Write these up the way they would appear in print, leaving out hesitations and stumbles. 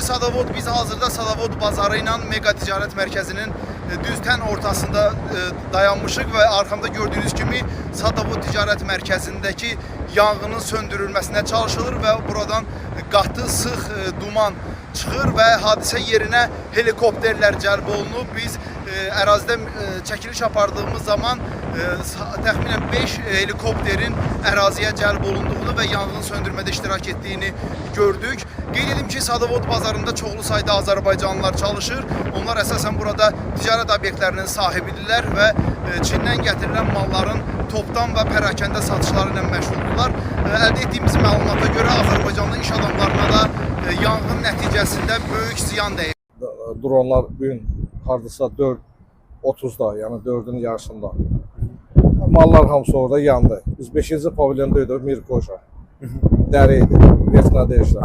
Sadovod, biz hazırda Sadovod bazarı ilə Mega Ticarət Mərkəzinin düztən ortasında dayanmışıq və arxamda gördüyünüz kimi Sadovod Ticarət Mərkəzindəki yanğının söndürülməsinə çalışılır və buradan qatı, sıx duman çıxır və hadisə yerinə helikopterlər cəlb olunub. Biz ərazidə çəkiliş apardığımız zaman təxminən 5 helikopterin əraziyə cəlb olunduğunu və yanğın söndürmədə iştirak etdiyini gördük. Qeyd edim ki, Sadovod bazarında çoxlu sayda Azərbaycanlılar çalışır. Onlar əsasən burada ticarət obyektlərinin sahibidirlər və Çindən gətirilən malların topdan və pərakəndə satışları ilə məşğuldurlar. Əldə etdiyimiz məlumata görə Azərbaycanlı iş adamlarına da yanğın nəticəsində böyük ziyan dəyir. Dronlar bugün hardasa 4:30'da, yəni 4'ün yarısında. Mallar hamısı orada yandı. Biz 5-ci pavilyondaydı, Mirkoşa. Dəri idi, Vietnamda yaşlar.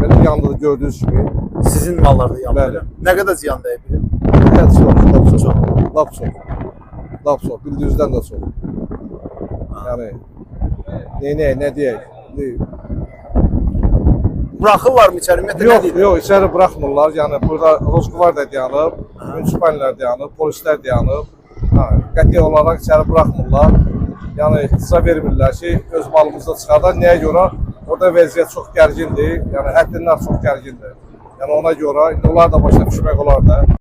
Belə yandı, gördüyünüz kimi. Sizin mallarda yandı. Bəli. Nə qədər ziyan dəyib? Lap çox. Bildiyinizdən də çox. Yəni, nə deyək? Buraxırlar mı içəri? Yox, içəri buraxmırlar. Yəni, burada Roskvar da dayanıb, münsipallər dayanıb, polislər dayanıb. Qəti olaraq içəri buraxmırlar. Yəni, icra vermirlər ki, öz malımızda çıxardar. Nəyə görə? Orada vəziyyət çox gərgindir. Yəni, həddindən çox gərgindir. Yəni, ona görə, indi onlar da başa düşmək olar da.